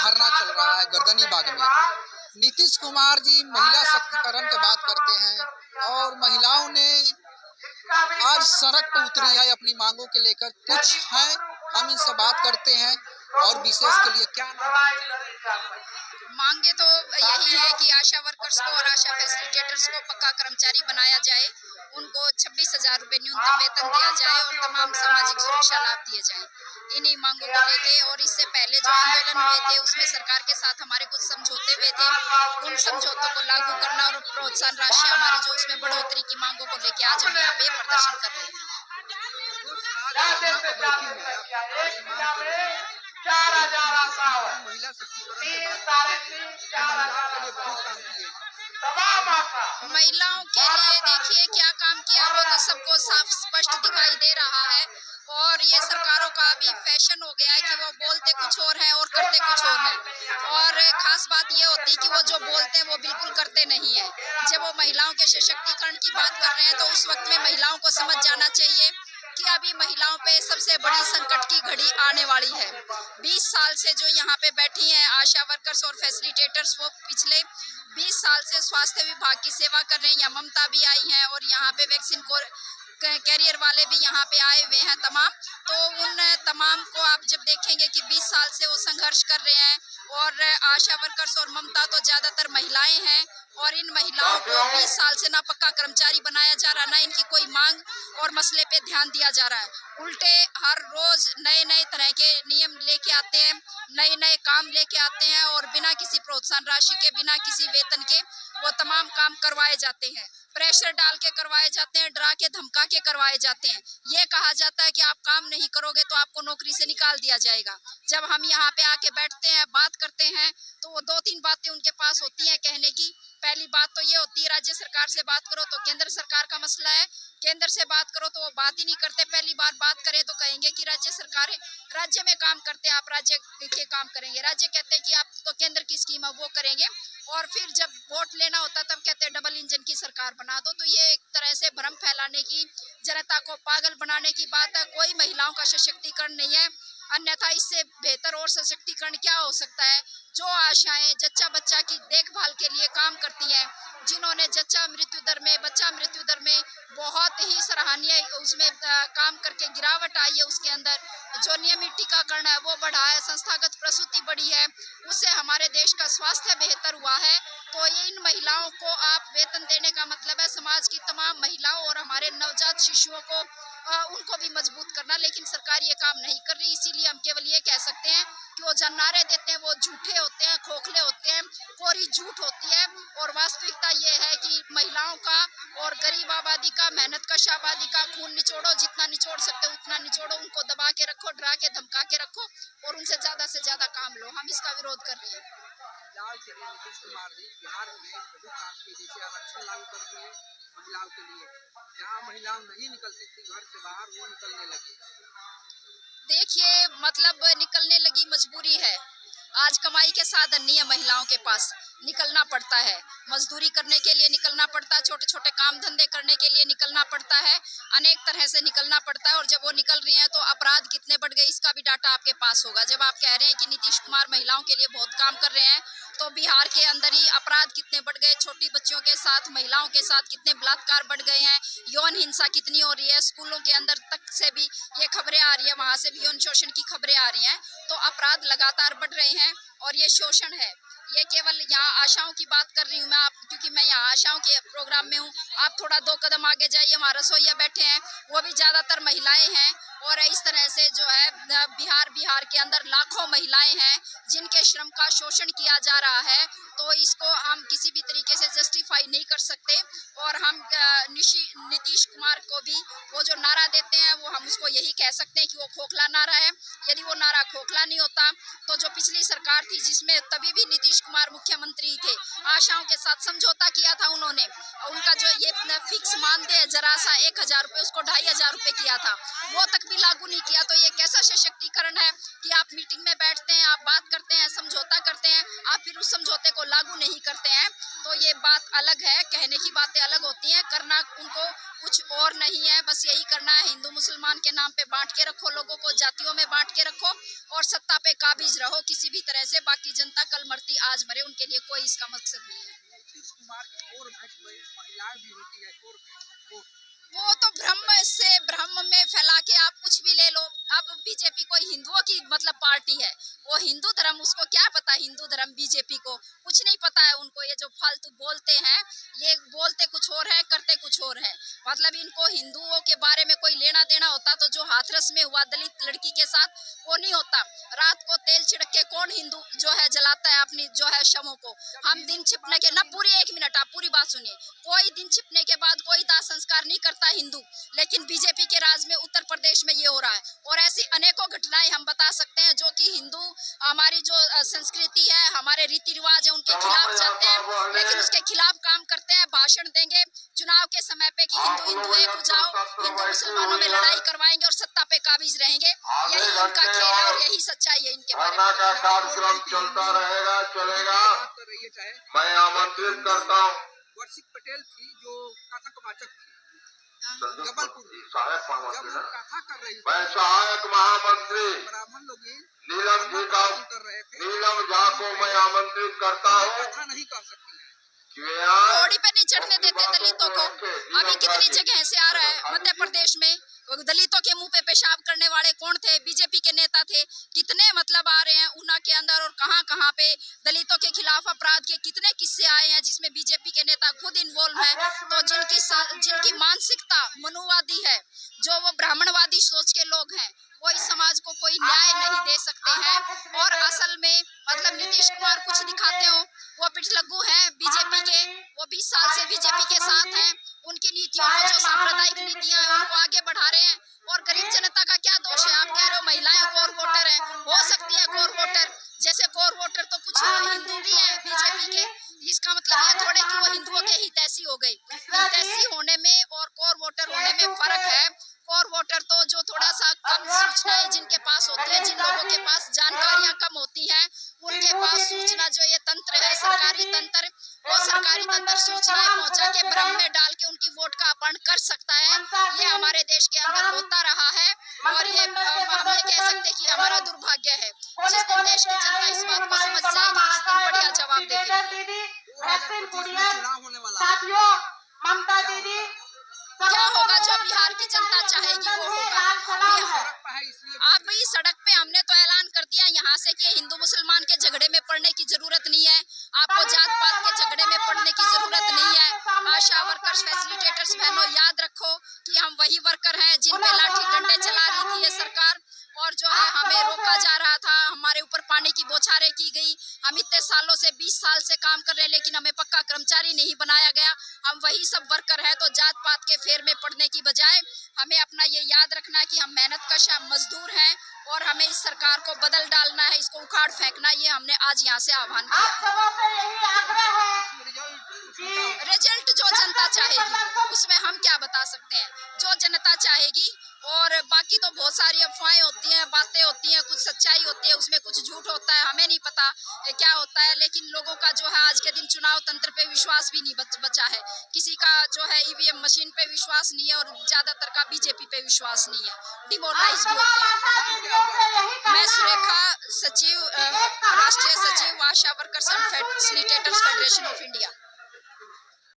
धरना चल रहा है गर्दनीबाग में। नीतीश कुमार जी महिला सशक्तिकरण की बात करते हैं और महिलाओं ने आज सड़क पर उतरी है अपनी मांगों के लेकर। कुछ हैं, हम इनसे बात करते हैं। और विशेष के लिए क्या मांगे तो यही है कि आशा वर्कर्स को और आशा फैसिलिटेटर्स को पक्का कर्मचारी बनाया जाए, उनको 26,000 रुपये न्यूनतम वेतन दिया जाए और तमाम सामाजिक सुरक्षा लाभ दिए जाए। इन्हीं मांगों को लेके और इससे पहले जो आंदोलन हुए थे उसमें सरकार के साथ हमारे कुछ समझौते हुए थे, उन समझौतों को लागू करना और प्रोत्साहन राशि हमारी जो उसमें बढ़ोतरी की मांगों को लेके आज हम यहाँ पे प्रदर्शन कर रहे हैं। महिलाओं के लिए देखिए क्या काम किया वो तो सबको साफ स्पष्ट दिखाई दे रहा है। और ये सरकारों का अभी फैशन हो गया है कि वो बोलते कुछ और हैं और करते कुछ और हैं। और खास बात ये होती है कि वो जो बोलते हैं वो बिल्कुल करते नहीं है। जब वो महिलाओं के सशक्तिकरण की बात कर रहे हैं तो उस वक्त में महिलाओं को समझ जाना चाहिए कि अभी महिलाओं पे सबसे बड़ी संकट की घड़ी आने वाली है। 20 साल से जो यहाँ पे बैठी हैं आशा वर्कर्स और फैसिलिटेटर्स, वो पिछले 20 साल से स्वास्थ्य विभाग की सेवा कर रहे हैं। यहाँ ममता भी आई हैं और यहाँ पे वैक्सीन को कैरियर वाले भी यहाँ पे आए हुए हैं तमाम। तो उन तमाम को आप जब देखेंगे कि 20 साल से वो संघर्ष कर रहे हैं और आशा वर्कर्स और ममता तो ज़्यादातर महिलाएं हैं और इन महिलाओं को 20 साल से ना पक्का कर्मचारी बनाया जा रहा, ना इनकी कोई मांग और मसले पे ध्यान दिया जा रहा है। उल्टे हर रोज नए नए तरह के नियम लेके आते हैं, नए नए काम लेके आते हैं और बिना किसी प्रोत्साहन राशि के, बिना किसी वेतन के वो तमाम काम करवाए जाते हैं। प्रेशर डाल के करवाए जाते हैं, डरा के धमका के करवाए जाते हैं। ये कहा जाता है कि आप काम नहीं करोगे तो आपको नौकरी से निकाल दिया जाएगा। जब हम यहाँ पे आके बैठते हैं, बात करते हैं, तो वो 2-3 बातें उनके पास होती हैं कहने की। पहली बात तो ये होती है राज्य सरकार से बात करो तो केंद्र सरकार का मसला है, केंद्र से बात करो तो वो बात ही नहीं करते। पहली बार बात करें तो कहेंगे कि राज्य सरकार है, राज्य में काम करते हैं, आप राज्य के काम करेंगे। राज्य कहते हैं कि आप तो केंद्र की स्कीम है वो करेंगे। और फिर जब वोट लेना होता तब कहते हैं डबल इंजन की सरकार बना दो। तो ये एक तरह से भ्रम फैलाने की, जनता को पागल बनाने की बात है। कोई महिलाओं का सशक्तिकरण नहीं है, अन्यथा इससे बेहतर और सशक्तिकरण क्या हो सकता है। जो आशाएं जच्चा बच्चा की देखभाल के लिए काम करती हैं, जिन्होंने जच्चा मृत्यु दर में, बच्चा मृत्यु दर में बहुत ही सराहनीय उसमें काम करके गिरावट आई है, उसके अंदर जो नियमित टीकाकरण है वो बढ़ा है, संस्थागत प्रसूति बढ़ी है, उससे हमारे देश का स्वास्थ्य बेहतर हुआ है। तो ये इन महिलाओं को आप वेतन देने का मतलब है समाज की तमाम महिलाओं और हमारे नवजात शिशुओं को उनको भी मजबूत करना। लेकिन सरकार ये काम नहीं कर रही, इसीलिए हम केवल ये कह सकते हैं कि वो जो नारे देते हैं वो झूठे होते हैं, खोखले होते हैं, कोरी झूठ होती है। और वास्तविकता ये है कि महिलाओं का और गरीब आबादी का, मेहनत कश आबादी का खून निचोड़ो, जितना निचोड़ सकते हो उतना निचोड़ो, उनको दबा के रखो, डरा के धमका के रखो और उनसे ज्यादा काम लो। हम इसका विरोध कर रहे हैं। नीतीश कुमार जी बिहार में बहुत काम किए, जैसे आरक्षण लागू कर दिए महिलाओं के लिए। जहाँ महिलाएं नहीं निकल सकती घर से बाहर, वो निकलने लगी। देखिए मतलब निकलने लगी, मजबूरी है। आज कमाई के साधन नहीं है महिलाओं के पास, निकलना पड़ता है, मजदूरी करने के लिए निकलना पड़ता है, छोटे छोटे काम धंधे करने के लिए निकलना पड़ता है, अनेक तरह से निकलना पड़ता है। और जब वो निकल रही हैं तो अपराध कितने बढ़ गए इसका भी डाटा आपके पास होगा। जब आप कह रहे हैं कि नीतीश कुमार महिलाओं के लिए बहुत काम कर रहे हैं, तो बिहार के अंदर ही अपराध कितने बढ़ गए, छोटी बच्चियों के साथ, महिलाओं के साथ कितने बलात्कार बढ़ गए हैं, यौन हिंसा कितनी हो रही है, स्कूलों के अंदर तक से भी ये खबरें आ रही है, वहाँ से भी यौन शोषण की खबरें आ रही हैं। तो अपराध लगातार बढ़ रहे हैं और ये शोषण है। ये केवल यहाँ आशाओं की बात कर रही हूँ मैं, आप क्योंकि मैं यहाँ आशाओं के प्रोग्राम में हूँ। आप थोड़ा 2 कदम आगे जाइए, वहाँ रसोइया बैठे हैं, वो भी ज़्यादातर महिलाएं हैं। और इस तरह से जो है बिहार के अंदर लाखों महिलाएं हैं जिनके श्रम का शोषण किया जा रहा है। तो इसको हम किसी भी तरीके से जस्टिफाई नहीं कर सकते। और हम नीतीश कुमार को भी वो जो नारा देते हैं वो हम उसको यही कह सकते हैं कि वो खोखला नारा है। यदि वो नारा खोखला नहीं होता तो जो पिछली सरकार थी जिसमें तभी भी नीतीश कुमार मुख्यमंत्री थे, आशाओं के साथ समझौता किया था उन्होंने, उनका जो ये फिक्स मानदेय जरा सा 1,000 रुपये उसको 2,500 रुपये किया था, वो तक भी लागू नहीं किया। तो ये कैसा सशक्तिकरण है कि आप मीटिंग में बैठते हैं, आप बात करते हैं, समझौता करते हैं, आप फिर उस समझौते को लागू नहीं करते हैं। तो ये बात अलग है, कहने की बातें अलग होती हैं, करना उनको कुछ और नहीं है। बस यही करना है, हिंदू मुसलमान के नाम पे बांट के रखो, लोगों को जातियों में बांट के रखो और सत्ता पे काबिज रहो किसी भी तरह से। बाकी जनता कल मरती आज मरे, उनके लिए कोई इसका मकसद नहीं है। नीतीश कुमार की और महिलाएं भी होती है और वो तो भ्रम में फैला के आप कुछ भी ले लो। अब बीजेपी कोई हिंदुओं की मतलब पार्टी है, वो हिंदू धर्म, उसको क्या पता हिंदू धर्म, बीजेपी को कुछ नहीं पता है। उनको ये जो फालतू बोलते हैं, ये बोलते कुछ और है, करते कुछ और है। मतलब इनको हिंदुओं के बारे में कोई लेना देना होता तो जो हाथरस में हुआ दलित लड़की के साथ वो नहीं होता। रात को तेल छिड़क के कौन हिंदू जो है जलाता है अपनी जो है शवों को। हम दिन छिपने के ना, पूरी 1 मिनट आप पूरी बात सुनिए, कोई दिन छिपने के बाद कोई दाह संस्कार नहीं करता हिंदू, लेकिन बीजेपी के राज में उत्तर प्रदेश में ये हो रहा है। और ऐसी अनेकों घटनाएं हम बता सकते हैं जो कि हिंदू हमारी जो संस्कृति है, हमारे रीति रिवाज है, उनके खिलाफ जाते हैं, लेकिन उसके खिलाफ काम करते हैं। भाषण देंगे चुनाव के समय पे कि हिंदू हिंदू एक हो जाओ, हिंदू मुसलमानों में लड़ाई करवाएंगे और सत्ता पे काबिज रहेंगे। यही उनका खेल है और यही सच्चाई है इनके बारे में। कार्यक्रम चलता रहेगा, चलेगा। मैं आमंत्रित करता हूँ। वर्षिक पटेल थी जो कथक वाचक थी जबलपुर जब महामंत्री वो कथा कर रही मैं थी, सहायक महामंत्री ब्राह्मण लोग नीलम जी का कर रहे थे, नीलम झा को मैं आमंत्रित करता हूँ। कथा नहीं कर सकती है। घोड़ी पे नहीं चढ़ने देते दलितों को। अभी कितनी जगह से आ रहा है मध्य प्रदेश में, दलितों के मुंह पे पेशाब करने वाले कौन थे? बीजेपी के नेता थे। कितने मतलब आ रहे हैं ऊना के अंदर और कहां कहां पे दलितों के खिलाफ अपराध के कितने किस्से आए हैं जिसमें बीजेपी के नेता खुद इन्वॉल्व हैं। तो जिनकी मानसिकता मनुवादी है, जो वो ब्राह्मणवादी सोच के लोग हैं, वो इस समाज को कोई न्याय नहीं दे सकते हैं। और असल में मतलब नीतीश कुमार कुछ दिखाते हो, वो पिछलग्गू हैं बीजेपी के, वो 20 साल से बीजेपी के साथ हैं। उनकी नीतियों को, जो सांप्रदायिक नीतियां हैं, उनको आगे बढ़ा रहे हैं। और गरीब जनता का क्या दोष है? आप कह रहे हो महिलाएं कोर वोटर है, हो सकती है कोर वोटर, जैसे कोर वोटर तो कुछ हिंदू भी है बीजेपी के। इसका मतलब ये थोड़े कि वो हिंदुओं के हितैषी हो गई। हितैषी होने में और कोर वोटर होने में फर्क है। कोर वोटर तो जो थोड़ा सा कम सूचनाएं जिनके पास होती है, जिन लोगों के पास जानकारियां कम होती हैं, उनके पास सूचना जो ये तंत्र है, सरकारी तंत्र, वो सरकारी तंत्र सूचनाएं पहुंचा के भ्रम में डाल के उनकी वोट का अपहरण कर सकता है। ये हमारे देश के अंदर होता रहा है और ये हम ये कह सकते हैं कि हमारा दुर्भाग्य है। जिस दिन देश की जनता इस बात को समझ जाएगी, उस दिन बढ़िया जवाब देगी। चुनाव होने वाला है। क्या होगा? जो बिहार की जनता चाहेगी वो होगा। आप भी सड़क पे हमने तो ऐलान कर दिया यहाँ से कि हिंदू मुसलमान के झगड़े में पड़ने की जरूरत नहीं है, आपको जात पात के झगड़े में पड़ने की जरूरत नहीं है। आशा वर्कर्स, फैसिलिटेटर्स बहनों, याद रखो कि हम वही वर्कर हैं जिन पे लाठी डंडे चला रही थी ये सरकार, और जो है हमें रोका जा रहा था, हमारे ऊपर पानी की बौछारें की गई। हम इतने सालों से 20 साल से काम कर रहे हैं, लेकिन हमें पक्का कर्मचारी नहीं बनाया गया। हम वही सब वर्कर हैं। तो जात पात के फेर में पड़ने की बजाय हमें अपना ये याद रखना है कि हम मेहनत कश मजदूर हैं और हमें इस सरकार को बदल डालना है, इसको उखाड़ फेंकना। ये हमने आज यहाँ से आह्वान किया। रिजल्ट जो जनता चाहेगी उसमें हम क्या बता सकते हैं? जो जनता चाहेगी। और बाकी तो बहुत सारी अफवाहें होती हैं, बातें होती हैं, कुछ सच्चाई होती है, उसमें कुछ झूठ होता है, हमें नहीं पता क्या होता है। लेकिन लोगों का जो है आज के दिन चुनाव तंत्र पे विश्वास भी नहीं बचा है। किसी का जो है ईवीएम मशीन पे विश्वास नहीं है और ज्यादातर का बीजेपी पे विश्वास नहीं है, डिमोरलाइज भी होते हैं। मैं सुरेखा, सचिव, राष्ट्रीय सचिव Asha workers and facilitators federation of India.